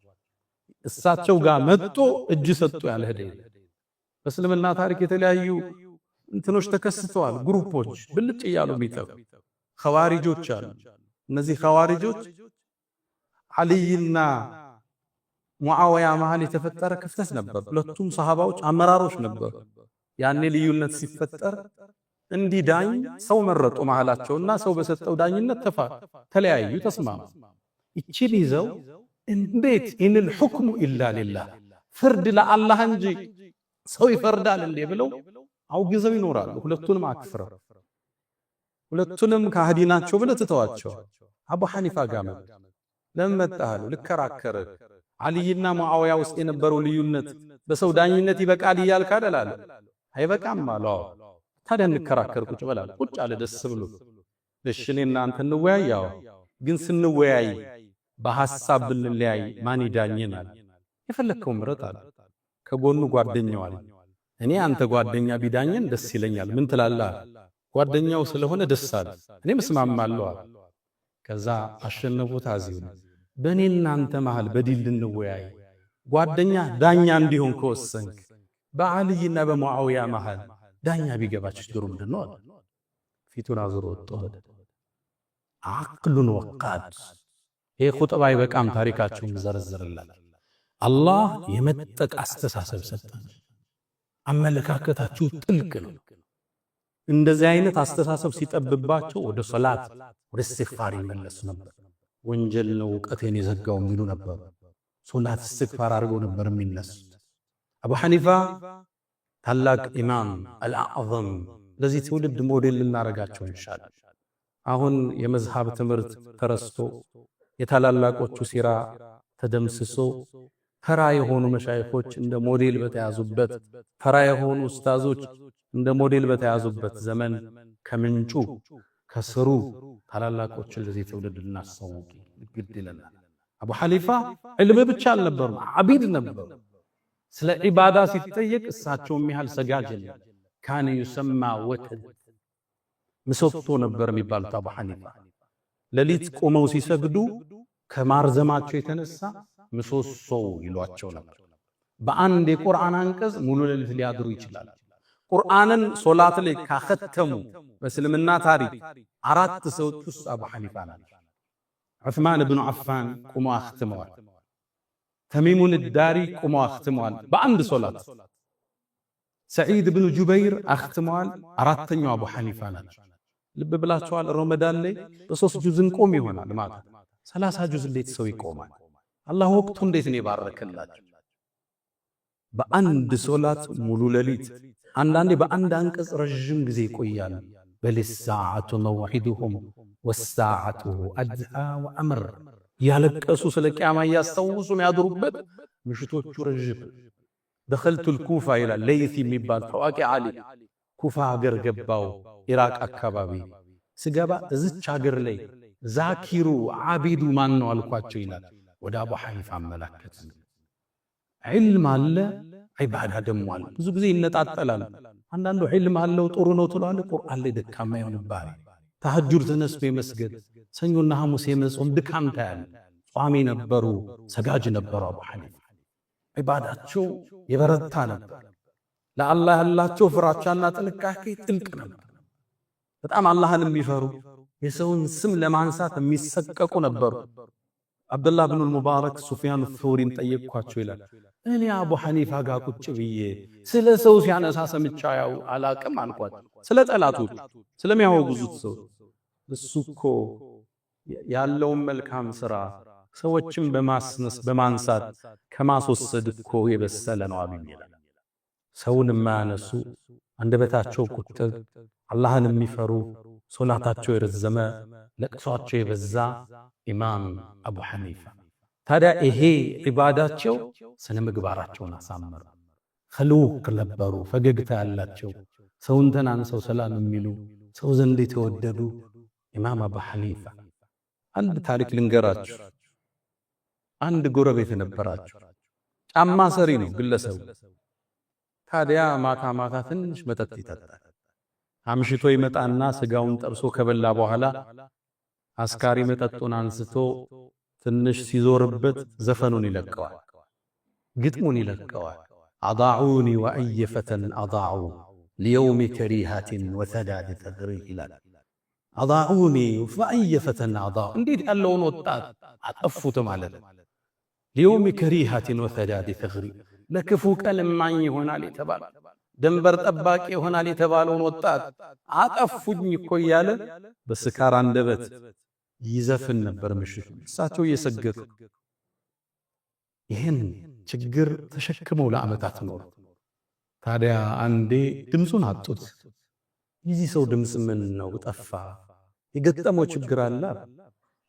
እሳቸው ጋር መጥቶ እጅ ሰጥቶ ያለ ሄደ። በእስልምና ታሪክ የተለያዩ እንትኖች ተከስተዋል። ግሩፖች ብልጭ እያሉ የሚጠሩ ኸዋሪጆች አሉ። እነዚህ ኸዋሪጆች አልይና ሙዓዊያ መሃል የተፈጠረ ክፍተት ነበር። ሁለቱም ሰሃባዎች አመራሮች ነበሩ። ያኔ ልዩነት ሲፈጠር እንዲዳኝ ሰው መረጡ መሃላቸውና ሰው በሰጠው ዳኝነት ተለያዩ፣ ተስማሙ። ይችን ይዘው እንዴት ኢንል ሁክሙ ኢላ ሊላህ ፍርድ ለአላህ እንጂ ሰው ይፈርዳል እንዴ ብለው አውግዘው ይኖራሉ። ሁለቱንም አክፍረው ሁለቱንም ካህዲ ናቸው ብለው ትተዋቸው አቡ ሐኒፋ ጋር መጡ። ለምን መጣህ? ልከራከር። አልይና ሙዓዊያ ውስጥ የነበረው ልዩነት በሰው ዳኝነት ይበቃል እያልክ አይደል አለ። አይበቃም አለው። ታዲያ እንከራከር፣ ቁጭ በላል። ቁጭ አለ ደስ ብሎ። እሺ እኔ እናንተ እንወያያው፣ ግን ስንወያይ በሐሳብ ብንለያይ ማን ይዳኘናል? የፈለከው ምረጥ አለ። ከጎኑ ጓደኛው አለ። እኔ አንተ ጓደኛ ቢዳኘን ደስ ይለኛል፣ ምን ትላለህ? ጓደኛው ስለሆነ ደስ አለ። እኔም እስማማለሁ አለ። ከዛ አሸነፉት። አዚው በእኔና አንተ መሃል በዲል ልንወያይ ጓደኛ ዳኛ እንዲሆን ከወሰንክ በዓልይና በሙዓዊያ መሃል ዳኛ ቢገባ ችግሩ ምንድነው? ፊቱን አዙሮ ወጥቶ አቅሉን ወቃድ። ይሄ ኹጥባ ይበቃም፣ ታሪካቸውን ዘረዝርላል። አላህ የመጠቅ አስተሳሰብ ሰጠን። አመለካከታችሁ ጥልቅ ነው። እንደዚህ አይነት አስተሳሰብ ሲጠብባቸው ወደ ሶላት ወደ ኢስቲግፋር ይመለሱ ነበር። ወንጀል ነው ዕውቀቴን የዘጋው የሚሉ ነበር። ሶላት ኢስቲግፋር አድርገው ነበር የሚነሱት። አቡ ሐኒፋ ታላቅ ኢማም አልአዕዘም፣ ለዚህ ትውልድ ሞዴል ልናረጋቸው እንሻለን። አሁን የመዝሃብ ትምህርት ተረስቶ የታላላቆቹ ሲራ ተደምስሶ ተራ የሆኑ መሻይኾች እንደ ሞዴል በተያዙበት፣ ተራ የሆኑ ኡስታዞች እንደ ሞዴል በተያዙበት ዘመን ከምንጩ ከስሩ ታላላቆችን ለዚህ ትውልድ እናስተዋውቅ ግድ ይለናል። አቡ ሐኒፋ ዕልም ብቻ አልነበሩም፣ ዓቢድ ነበሩ። ስለ ዒባዳ ሲጠየቅ እሳቸው የሚያህል ሰጋጅ የለም። ካነ ዩሰማ ወተድ፣ ምሰሶ ነበር የሚባሉት አቡ ሐኒፋ። ሌሊት ቆመው ሲሰግዱ ከማርዘማቸው የተነሳ ምሰሶው ይሏቸው ነበር። በአንድ የቁርአን አንቀጽ ሙሉ ሌሊት ሊያድሩ ይችላል። ቁርአንን ሶላት ላይ ካختሙ በእስልምና ታሪክ 4 ሰዎች ውስጥ አቡ ሐኒፋ ናቸው። ዑስማን ብኑ አፋን ቁመው አختመዋል። ተሚሙን ዳሪ ቁመው አختመዋል በአንድ ሶላት። ሰዒድ ብኑ ጁበይር አختመዋል። 4ኛው አቡ ሐኒፋ ናቸው። ልብ ብላችኋል። ረመዳን ላይ በ3 ጁዝ እንቆም ይሆናል ማለት 30 ጁዝ እንዴት ሰው ይቆማል? አላህ ወቅቱ እንዴት ነው የባረከላቸው። በአንድ ሶላት ሙሉ ሌሊት፣ አንዳንዴ በአንድ አንቀጽ ረጅም ጊዜ ይቆያል። በልሳዓቱ መውዒዱሁም ወሳዓቱ አድሃ ወአምር፣ ያለቀሱ ስለ ቂያማ እያስታወሱ የሚያድሩበት ምሽቶቹ ረጅም። ደኸልቱል ኩፋ ይላል ለይሲ የሚባል ታዋቂ ዓሊም፣ ኩፋ ሀገር ገባው ኢራቅ አካባቢ። ስገባ እዚች ሀገር ላይ ዛኪሩ ዓቢዱ ማን ነው አልኳቸው ይላል። ወደ አቡ ሐኒፋ አመላከት። ዒልም አለ፣ ዒባዳ ደሞ አለ። ብዙ ጊዜ ይነጣጠላል። አንዳንዱ ዒልም አለው ጥሩ ነው ትላለህ፣ ቁርአን ላይ ደካማ ይሆንብሃል። ተሐጁድ ተነስቶ የመስገድ ሰኞና ሐሙስ የመጾም ድካም ታያለህ። ጿሚ ነበሩ፣ ሰጋጅ ነበሩ። አቡ ሐኒፋ ዒባዳቸው የበረታ ነበር። ለአላህ ያላቸው ፍራቻና ጥንቃቄ ጥልቅ ነበር። በጣም አላህን የሚፈሩ፣ የሰውን ስም ለማንሳት የሚሰቀቁ ነበሩ። አብዱላህ ብኑል ሙባረክ ሱፊያን ሱሪን ጠየቅኳቸው ይላል። እኔ አቡ ሐኒፋ ጋር ቁጭ ብዬ ስለ ሰው ሲያነሳ ሰምቻ ያው አላቅም አልኳቸው። ስለ ጠላቶች ስለሚያወግዙት ሰው እሱ እኮ ያለውን መልካም ሥራ ሰዎችን በማንሳት ከማስወሰድ እኮ የበሰለ ነው አሉኝ ይላል። ሰውን የማያነሱ አንደበታቸው ቁጥብ፣ አላህን የሚፈሩ፣ ሶላታቸው የረዘመ፣ ለቅሷቸው የበዛ ኢማም አቡ ሐኒፋ። ታዲያ ይሄ ዒባዳቸው ስነ ምግባራቸውን አሳመሩ። ኸልውቅ ነበሩ፣ ፈገግታ ያላቸው፣ ሰውን ተናንሰው ሰላም የሚሉ፣ ሰው ዘንድ የተወደዱ ኢማም አቡ ሐኒፋ። አንድ ታሪክ ልንገራችሁ። አንድ ጎረቤት ነበራቸው። ጫማ ሰሪ ነው ግለሰቡ። ታዲያ ማታ ማታ ትንሽ መጠጥ ይጠጣል። አምሽቶ ይመጣና ስጋውን ጠብሶ ከበላ በኋላ አስካሪ መጠጡን አንስቶ ትንሽ ሲዞርበት ዘፈኑን ይለቀዋል፣ ግጥሙን ይለቀዋል። አضعوني وأي فتى أضاعوا ليوم كريهة وثداد تغري ይላል። أضاعوني وأي فتى أضاعوا እንዴት ያለውን ወጣት አጠፉት ማለት ليوم كريهة وثداد تغري ለክፉ ቀን ማኝ ይሆናል የተባለ ደንበር ጠባቂ ይሆናል የተባለውን ወጣት አጠፉኝ እኮ እያለ በስካር አንደበት ይዘፍን ነበር ምሽት። እሳቸው እየሰገዱ ይህን ችግር ተሸክመው ለዓመታት ኖሩ። ታዲያ አንዴ ድምፁን አጡት። የዚህ ሰው ድምፅ ምን ነው ጠፋ? የገጠመው ችግር አለ።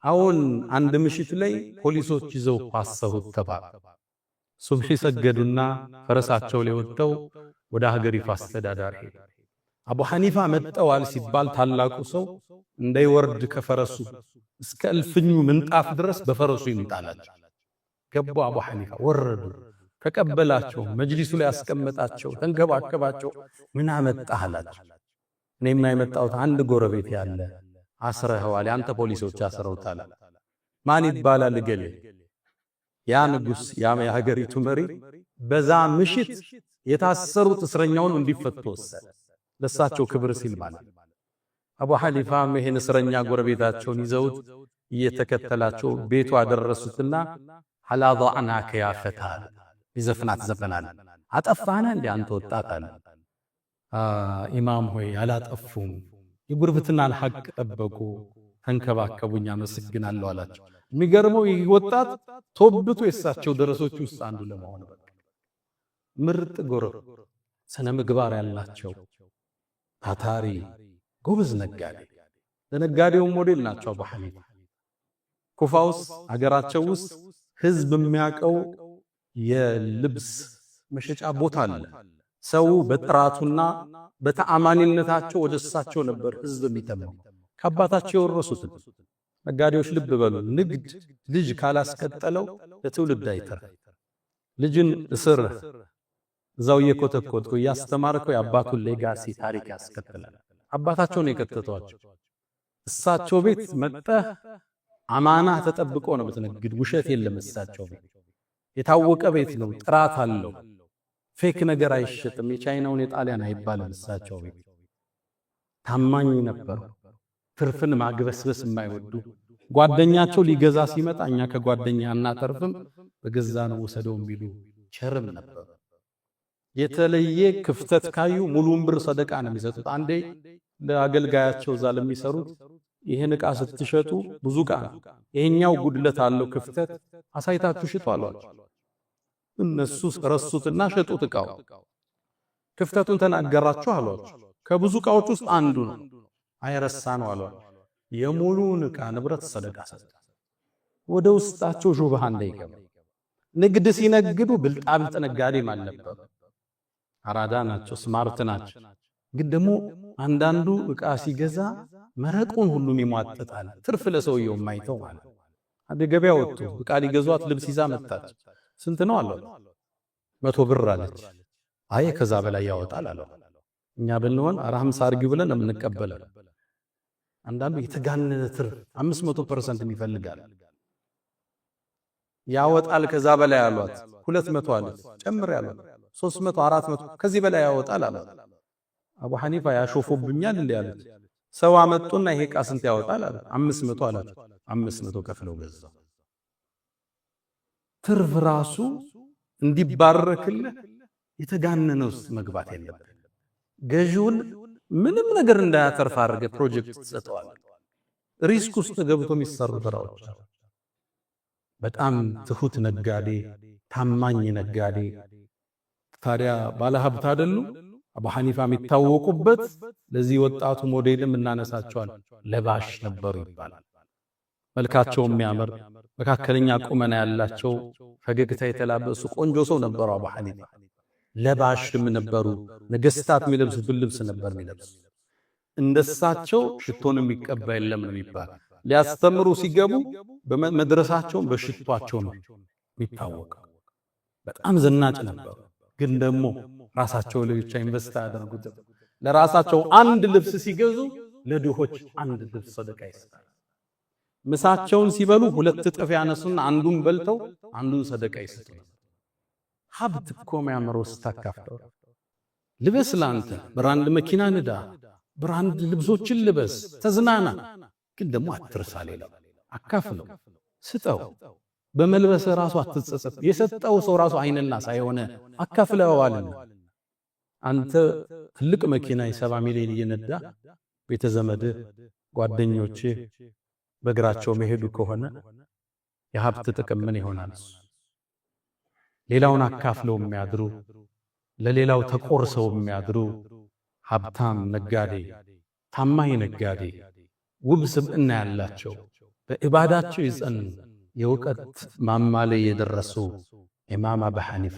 አሁን አንድ ምሽት ላይ ፖሊሶች ይዘው አሰሩት ተባለ። ሱብሒ ሰገዱና ፈረሳቸው ላይ ወጥተው ወደ ሀገሪቱ አስተዳዳሪ ሄዱ። አቡ ሐኒፋ መጠዋል ሲባል ታላቁ ሰው እንዳይወርድ ከፈረሱ እስከ እልፍኙ ምንጣፍ ድረስ በፈረሱ ይምጣላቸው። ገቡ። አቡ ሐኒፋ ወረዱ፣ ተቀበላቸው፣ መጅሊሱ ላይ ያስቀመጣቸው፣ ተንከባከባቸው። ምን አመጣህ አላቸው። እኔማ የመጣሁት አንድ ጎረቤት ያለ አስረኸዋል፣ ያንተ ፖሊሶች አስረውታል። ማን ይባላል ገሌ ያ ንጉስ ያ የሀገሪቱ መሪ በዛ ምሽት የታሰሩት እስረኛውን እንዲፈቱ ወሰነ ለሳቸው ክብር ሲል ማለት አቡ ሐኒፋ ይሄን እስረኛ ጎረቤታቸውን ይዘውት እየተከተላቸው ቤቱ አደረሱትና ሐላ ضعناك يا فتى ይዘፍናት ዘፈናል አጠፋና እንደ አንተ ወጣት አለ ኢማም ሆይ አላጠፉም የጉርብትናን ሐቅ ጠበቁ ተንከባከቡኛ መስግናለሁ አላቸው የሚገርመው ይህ ወጣት ቶብቶ የሳቸው ደረሶች ውስጥ አንዱ ለመሆን በቃ ምርጥ ጎረብ ስነ ምግባር ያላቸው ታታሪ ጎበዝ ነጋዴ ለነጋዴው ሞዴል ናቸው አቡ ሐኒፋ ኩፋ ውስጥ አገራቸው ውስጥ ህዝብ የሚያቀው የልብስ መሸጫ ቦታ አለ ሰው በጥራቱና በተአማኒነታቸው ወደሳቸው ነበር ህዝብ የሚተመው ከአባታቸው የወረሱት ነጋዴዎች ልብ በሉ ንግድ ልጅ ካላስቀጠለው ለትውልድ አይተር ልጅን እስር እዛው የኮተኮትኩ ያስተማርከው የአባቱን ሌጋሲ ታሪክ ያስቀጥላል አባታቸውን የከተቷቸው እሳቸው ቤት መጣህ አማና ተጠብቆ ነው የምትነግድ ውሸት የለም እሳቸው ቤት የታወቀ ቤት ነው ጥራት አለው ፌክ ነገር አይሸጥም የቻይናውን የጣሊያን አይባልም እሳቸው ቤት ታማኝ ነበሩ ትርፍን ማግበስበስ የማይወዱ ጓደኛቸው ሊገዛ ሲመጣ እኛ ከጓደኛ እናተርፍም በገዛ ነው ወሰደው የሚሉ ቸርም ነበሩ የተለየ ክፍተት ካዩ ሙሉን ብር ሰደቃ ነው የሚሰጡት አንዴ ለአገልጋያቸው ዛለ የሚሰሩት ይሄን ዕቃ ስትሸጡ ብዙ ዕቃ ይሄኛው ጉድለት አለው ክፍተት አሳይታችሁ ሽጡ አሏቸው እነሱ ረሱትና ሸጡት ዕቃው ክፍተቱን ተናገራችሁ አሏቸው ከብዙ ዕቃዎች ውስጥ አንዱ ነው አይረሳ ነው አሏቸው የሙሉን ዕቃ ንብረት ሰደቃ ሰጠ ወደ ውስጣቸው ሹብሃ እንዳይገባ ንግድ ሲነግዱ ብልጣብልጥ ነጋዴ ማለት ነበር አራዳ ናቸው ስማርት ናቸው ግን ደግሞ አንዳንዱ ዕቃ ሲገዛ መረቁን ሁሉም ይሟጥጣል ትርፍ ለሰውየው ማይተው ማለት አንደ ገበያ ወጥቶ ዕቃ ሊገዟት ልብስ ይዛ መጣች ስንት ነው አለው 100 ብር አለች አይ ከዛ በላይ ያወጣል አለው እኛ ብንሆን 50 አርጊው ብለን ነው የምንቀበለው አንዳንዱ የተጋነነ ትርፍ 500% ይፈልጋል ያወጣል ከዛ በላይ አሏት 200 አለች ጨምር ያለው 300 400 ከዚህ በላይ ያወጣል አለ አቡ ሐኒፋ ያሾፉብኛል እንዴ አሉት ሰው አመጡና ይሄ ዕቃ ስንት ያወጣል አለ 500 አላቸው 500 ከፍለው ገዛው ትርፍ ራሱ እንዲባረክልህ የተጋነነ ውስጥ መግባት የለበት ገዢውን ምንም ነገር እንዳያተርፍ አድርገ ፕሮጀክት ተሰጠዋል ሪስክ ውስጥ ገብቶ የሚሰሩ ስራዎች በጣም ትሁት ነጋዴ ታማኝ ነጋዴ ታዲያ ባለሀብት አይደሉ አቡ ሐኒፋ የሚታወቁበት ለዚህ ወጣቱ ሞዴልም እናነሳቸዋል ለባሽ ነበሩ ይባላል መልካቸው የሚያምር መካከለኛ ቁመና ያላቸው ፈገግታ የተላበሱ ቆንጆ ሰው ነበሩ አቡ ሐኒፋ ለባሽም ነበሩ ነገስታት የሚለብሱት ልብስ ነበር የሚለብሱ እንደሳቸው ሽቶን የሚቀባ የለም ነው የሚባል ሊያስተምሩ ሲገቡ በመድረሳቸው በሽቷቸው ነው የሚታወቀው በጣም ዘናጭ ነበሩ ግን ደግሞ ራሳቸው ለብቻ ኢንቨስት ያደርጉት ለራሳቸው አንድ ልብስ ሲገዙ ለድሆች አንድ ልብስ ሰደቃ ይሰጣሉ ምሳቸውን ሲበሉ ሁለት እጥፍ ያነሱና አንዱን በልተው አንዱን ሰደቃ ይሰጣሉ ሀብት እኮ የሚያምረው ስታካፍለው ልበስ ላንተ ብራንድ መኪና ንዳ ብራንድ ልብሶችን ልበስ ተዝናና ግን ደግሞ አትርሳ ሌላው አካፍለው ስጠው በመልበስ ራሱ አትጸጸት የሰጠው ሰው ራሱ አይንና ሳይሆነ አካፍለዋልና አንተ ትልቅ መኪና የ70 ሚሊዮን እየነዳ ቤተዘመድ ጓደኞች በእግራቸው መሄዱ ከሆነ የሀብት ጥቅም ምን ይሆናል ሌላውን አካፍለው የሚያድሩ ለሌላው ተቆርሰው የሚያድሩ ሀብታም ነጋዴ ታማኝ ነጋዴ ውብ ስብዕና ያላቸው በኢባዳቸው ይጸኑ የውቀት ማማ ላይ የደረሱ ኢማም አቡ ሐኒፋ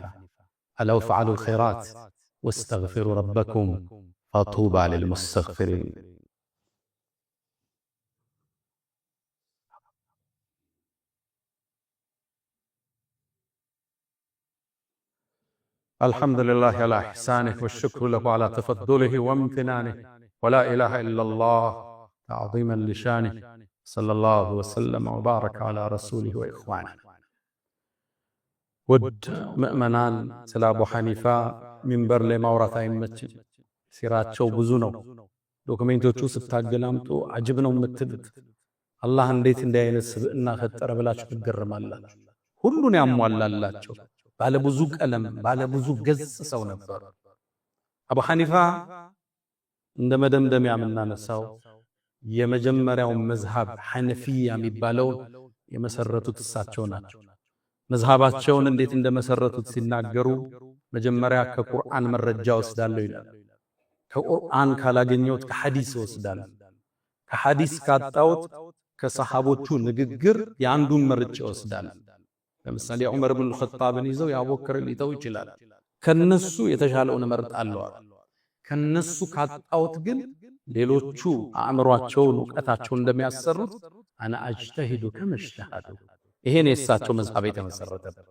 አለው ፈዓሉ الخيرات واستغفروا ربكم فطوبى للمستغفرين الحمد لله على إحسانه والشكر له على تفضله وامتنانه ولا إله إلا الله تعظيما لشانه ሰለላሁ ወሰለም ወባረከ ዐላ ረሱሊሂ ወኢኽዋኒሂ። ውድ ምእመናን፣ ስለ አቡ ሐኒፋ ሚንበር ላይ ማውራት አይመችም። ሲራቸው ብዙ ነው። ዶክሜንቶቹ ስታገላምጡ አጅብ ነው የምትሉት። አላህ እንዴት እንዲህ አይነት ስብዕና ፈጠረ ብላችሁ ትገረማላችሁ። ሁሉን ያሟላላቸው ባለብዙ ቀለም ባለብዙ ገጽ ሰው ነበሩ። አቡ ሐኒፋ እንደ መደምደሚያ የምናነሳው የመጀመሪያው መዝሃብ ሐነፊያ የሚባለው የመሰረቱት እሳቸው ናቸው። መዝሃባቸውን እንዴት እንደመሰረቱት ሲናገሩ መጀመሪያ ከቁርአን መረጃ ወስዳለሁ ይላል። ከቁርአን ካላገኘሁት ከሐዲስ ወስዳለሁ፣ ከሐዲስ ካጣሁት ከሰሃቦቹ ንግግር የአንዱን መርጬ ወስዳለሁ። ለምሳሌ ዑመር ብን ኸጣብን ይዘው የአቡበክርን ሊተው ይችላል። ከነሱ የተሻለውን እመርጣለሁ። ከነሱ ካጣሁት ግን ሌሎቹ አእምሯቸውን ዕውቀታቸውን እንደሚያሰሩት አና አጅተሂዱ ከመጅተሃዱ። ይሄን የእሳቸው መዝሃብ የተመሰረተበት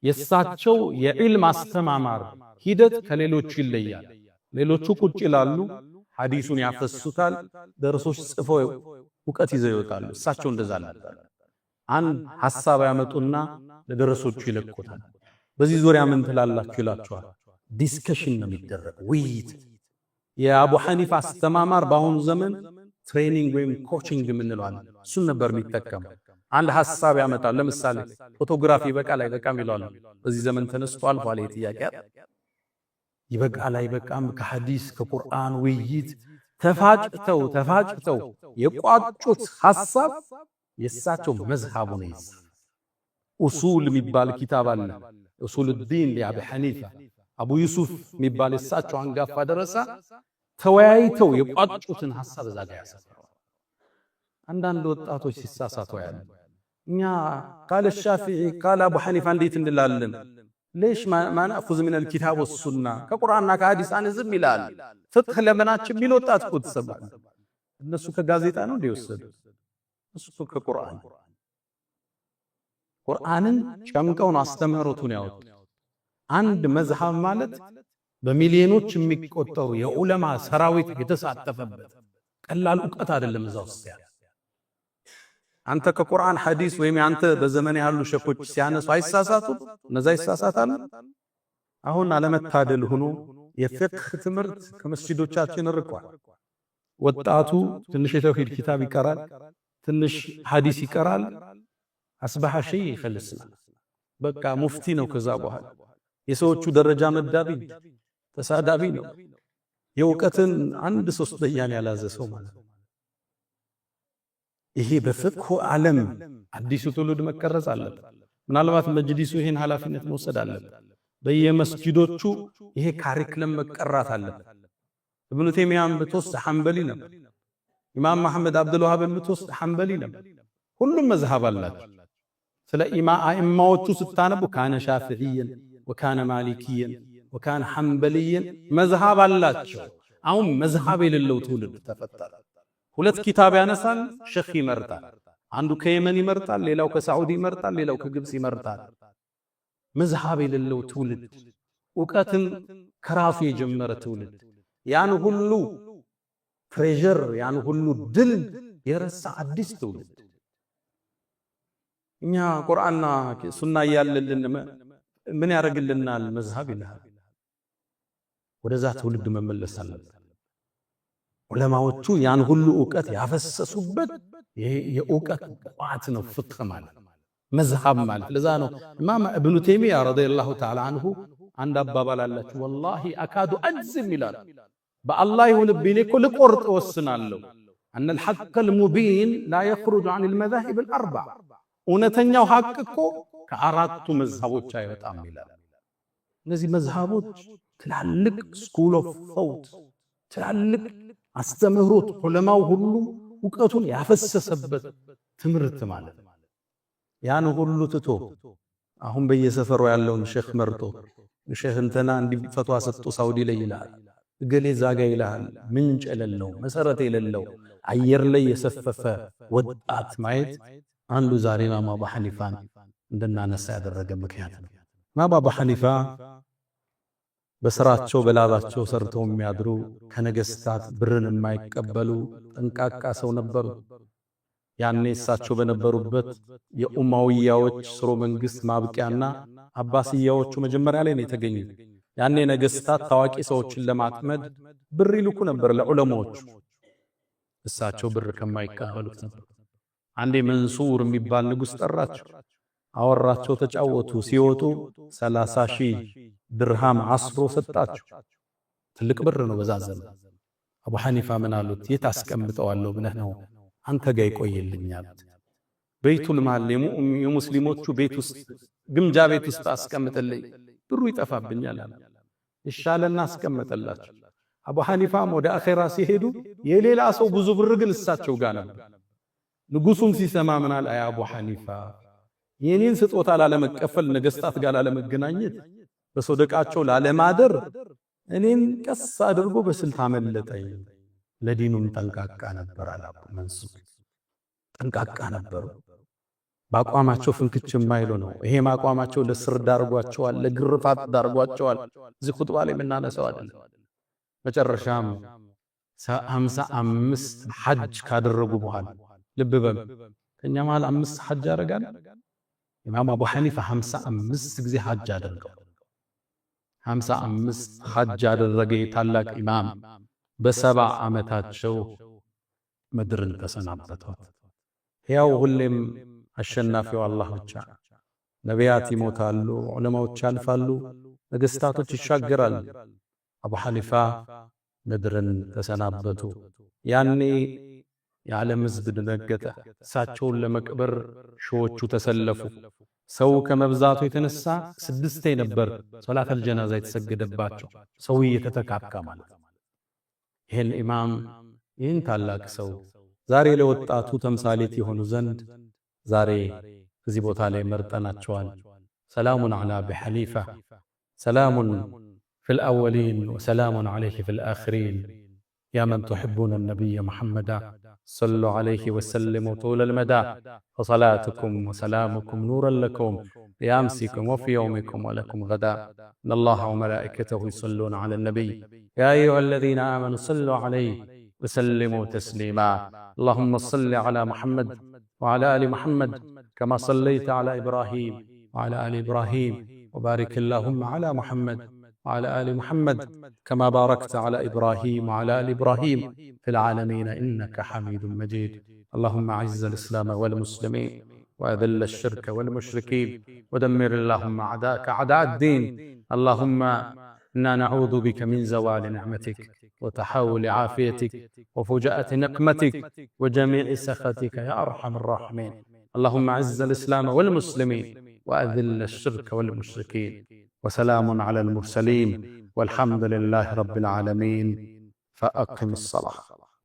የእሳቸው የዒልም አስተማማር ሂደት ከሌሎቹ ይለያል። ሌሎቹ ቁጭ ይላሉ፣ ሐዲሱን ያፈሱታል፣ ደርሶች ጽፈው ዕውቀት ይዘው ይወጣሉ። እሳቸው እንደዛ አልነበረ። አንድ ሐሳብ ያመጡና ለደረሶቹ ይለቁታል። በዚህ ዙሪያ ምን ትላላችሁ ይላችኋል። ዲስከሽን ነው የሚደረግ፣ ውይይት። የአቡ ሐኒፋ አስተማማር በአሁኑ ዘመን ትሬኒንግ ወይም ኮቺንግ የምንለው አለ። እሱን ነበር የሚጠቀመው። አንድ ሐሳብ ያመጣል። ለምሳሌ ፎቶግራፊ ይበቃል አይበቃም ይላሉ። በዚህ ዘመን ተነስቶ አልፏል ጥያቄ። ይበቃል አይበቃም፣ ከሐዲስ ከቁርአን ውይይት ተፋጭተው የቋጩት ሐሳብ የእሳቸው መዝሃቡ ነው። ኡሱል የሚባል ኪታብ አለ። ኡሱል ዲን ለአቡ ሐኒፋ አቡ ዩሱፍ የሚባል የእሳቸው አንጋፋ ደረሳ ተወያይተው የቋጩትን ሐሳብ እዛ ጋር ያሰፈረዋል። አንዳንድ ወጣቶች ሲሳሳቱ ያለ እኛ ቃለ ሻፊዒ ቃለ አቡ ሐኒፋ እንዴት እንላለን? ليش ما نأخذ من الكتاب والسنة كقرآننا كحديث عن زم ይላል። ፍቅህ ለምናችን ቢል ወጣት እኮ ተሰማል። እነሱ ከጋዜጣ ነው እንዲወሰዱ፣ እሱ ቁርአንን ጨምቀውን አስተምህሮቱን ያወጡ። አንድ መዝሃብ ማለት በሚሊዮኖች የሚቆጠሩ የዑለማ ሰራዊት የተሳተፈበት ቀላል ዕውቀት አይደለም። እዛው ውስጥ ያለ አንተ ከቁርአን ሐዲስ ወይም አንተ በዘመን ያሉ ሸኾች ሲያነሱ አይሳሳቱ፣ እነዛ ይሳሳታሉ። አሁን አለመታደል ሆኖ የፍቅህ ትምህርት ከመስጂዶቻችን ርቋል። ወጣቱ ትንሽ የተውሂድ ኪታብ ይቀራል፣ ትንሽ ሐዲስ ይቀራል። አስባሐ ሸይ ይፈልስና በቃ ሙፍቲ ነው። ከዛ በኋላ የሰዎቹ ደረጃ መዳቢ ተሳዳቢ ነው። የእውቀትን አንድ ሶስተኛን ያላዘ ሰው ማለት ነው። ይሄ በፍቅሁ ዓለም አዲሱ ትውልድ መቀረጽ አለበት። ምናልባት መጅሊሱ ይሄን ኃላፊነት መውሰድ አለበት። በየመስጂዶቹ ይሄ ካሪክለም መቀራት አለበት። ኢብኑ ተይሚያን ብትወስድ ሐንበሊ ነበር። ኢማም መሐመድ አብዱል ወሃብ ብትወስድ ሐንበሊ ነበር። ሁሉም መዝሃብ አላቸው። ስለ አኢማዎቹ ስታነቡ ካነ ሻፊዒየን ወካነ ማሊኪየን ወካነ ሐንበሊየን መዝሃብ አላቸው። አሁን መዝሃብ የሌለው ትውልድ ተፈጠረ። ሁለት ኪታብ ያነሳል፣ ሸኽ ይመርጣል። አንዱ ከየመን ይመርጣል፣ ሌላው ከሳዑዲ ይመርጣል፣ ሌላው ከግብጽ ይመርጣል። መዝሃብ የሌለው ትውልድ፣ ዕውቀትን ከራሱ የጀመረ ትውልድ፣ ያን ሁሉ ትሬዠር ያን ሁሉ ድል የረሳ አዲስ ትውልድ። እኛ ቁርአንና ሱና እያለልን ምን ያደርግልናል? መዝሃብ ይልሃል። ወደዛ ትውልድ መመለስ አለበት። ዑለማዎቹ ያን ሁሉ ዕውቀት ያፈሰሱበት የዕውቀት ቋት ነው ፍቅህ ማለት መዝሃብ ማለት። ለዛ ነው ኢማም ኢብኑ ተይሚያ ረዲየላሁ ተዓላ አንሁ አንድ አባባል አላችሁ፣ ወላሂ አካዱ አጅዝም ይላል። በአላህ ይሁንብኝ እኮ ልቆርጥ ወስናለሁ። አነ الحق المبين لا يخرج عن المذاهب الاربع እውነተኛው ሐቅ እኮ ከአራቱ መዝሃቦች አይወጣም ይላል። እነዚህ መዝሃቦች ትላልቅ ስኩል ኦፍ ቶት ትላልቅ አስተምህሮት ዑለማው ሁሉ ዕውቀቱን ያፈሰሰበት ትምህርት ማለት ነው። ያን ሁሉ ትቶ አሁን በየሰፈሩ ያለውን ሼኽ መርጦ ሼኽ እንትና እንዲፈቷ ሰጥቶ ሳውዲ ላይ ይላል፣ እገሌ ዛጋ ይላል። ምንጭ የሌለው መሰረት የሌለው አየር ላይ የሰፈፈ ወጣት ማየት አንዱ ዛሬ ኢማም አቡ ሐኒፋን እንደናነሳ ያደረገ ምክንያት ነው። ኢማም አቡ ሐኒፋ በስራቸው በላባቸው ሰርተው የሚያድሩ ከነገስታት ብርን የማይቀበሉ ጠንቃቃ ሰው ነበሩ። ያኔ እሳቸው በነበሩበት የኡማውያዎች ስሮ መንግስት ማብቂያና አባስያዎቹ መጀመሪያ ላይ ነው የተገኙት። ያኔ ነገስታት ታዋቂ ሰዎችን ለማጥመድ ብር ይልኩ ነበር ለዑለማዎቹ። እሳቸው ብር ከማይቀበሉት ነበር። አንዴ መንሱር የሚባል ንጉስ ጠራቸው፣ አወራቸው፣ ተጫወቱ። ሲወጡ 30,000 ድርሃም አስሮ ሰጣቸው። ትልቅ ብር ነው በዛ ዘመን። አቡ ሐኒፋ ምን አሉት? የት አስቀምጠዋለሁ ብለህ ነው? አንተ ጋር ይቆይልኛል። ቤቱል ማል የሙስሊሞቹ ቤት ውስጥ ግምጃ ቤት ውስጥ አስቀምጥልኝ፣ ብሩ ይጠፋብኛል አለ። ይሻለና አስቀመጠላቸው። አቡ ሐኒፋም ወደ አኼራ ሲሄዱ የሌላ ሰው ብዙ ብር ግን እሳቸው ጋር ነበር። ንጉሱም ሲሰማ ምናል? አይ አቡ ሐኒፋ የኔን ስጦታ ላለመቀፈል ነገስታት ጋር ላለመገናኘት በሶደቃቸው ላለማደር እኔን ቀስ አድርጎ በስልት አመለጠኝ። ለዲኑም ጠንቃቃ ነበር አለ አቡ መንሱር። ጠንቃቃ ነበሩ። በአቋማቸው ፍንክች የማይሉ ነው። ይሄም አቋማቸው ለስር ዳርጓቸዋል፣ ለግርፋት ዳርጓቸዋል። እዚህ ኹጥባ ላይ የምናነሳው አይደለም። መጨረሻም 55 ሐጅ ካደረጉ በኋላ ልብ በሉ፣ ከኛ መሃል 5 ሐጅ ያደርጋል። ኢማም አቡ ሐኒፋ 55 ጊዜ ሐጅ አደረገው። 55 ሐጅ ያደረገ ታላቅ ኢማም በ70 ዓመታቸው ምድርን ተሰናበቷት። ያው ሁሌም አሸናፊው አላህ ብቻ። ነቢያት ይሞታሉ፣ ዑለማዎች ያልፋሉ፣ ነገስታቶች ይሻገራሉ። አቡ ሐኒፋ ምድርን ተሰናበቱ። ያኔ የዓለም ሕዝብ ደነገጠ። እሳቸውን ለመቅበር ሺዎቹ ተሰለፉ። ሰው ከመብዛቱ የተነሳ 6 ነበር ሶላተል ጀናዛ የተሰገደባቸው። ሰው እየተተካካ ማለት ነው። ይህን ኢማም ይህን ታላቅ ሰው ዛሬ ለወጣቱ ተምሳሌት የሆኑ ዘንድ ዛሬ እዚህ ቦታ ላይ መርጠናቸዋል። ሰላሙን ዐላ አቢ ሐኒፋ፣ ሰላሙን ፊል አወሊን ወሰላሙን ዐለይሂ ፊል አኺሪን። ያ መን ቱሒቡነ ነቢየ ሙሐመዳ ሰሉ ዐለይሂ ወሰሊሙ ጡለል መዳ ፈሰላቱኩም ወሰላሙኩም ኑረን ለኩም ቢአምሲኩም ወፊ የውሚኩም ወለኩም ገዳ። ኢነላሀ ወመላኢከተሁ ዩሰሉነ ዐለን ነቢይ ያ አዩሃ አለዚነ አመኑ ሰሉ ዐለይሂ ወሰሊሙ ተስሊማ። አላሁመ ሰሊ ዐላ ሙሐመድ وعلى آل محمد كما صليت على إبراهيم وعلى آل إبراهيم وبارك اللهم على محمد وعلى آل محمد كما باركت على إبراهيم وعلى آل إبراهيم في العالمين إنك حميد مجيد. اللهم أعز الإسلام والمسلمين وأذل الشرك والمشركين ودمر اللهم أعداءك أعداء الدين. اللهم إنا نعوذ بك من زوال نعمتك وتحول عافيتك وفجاءة نقمتك وجميع سخطك يا أرحم الراحمين. اللهم أعز الإسلام والمسلمين وأذل الشرك والمشركين. وسلام على المرسلين والحمد لله رب العالمين. فأقم الصلاة.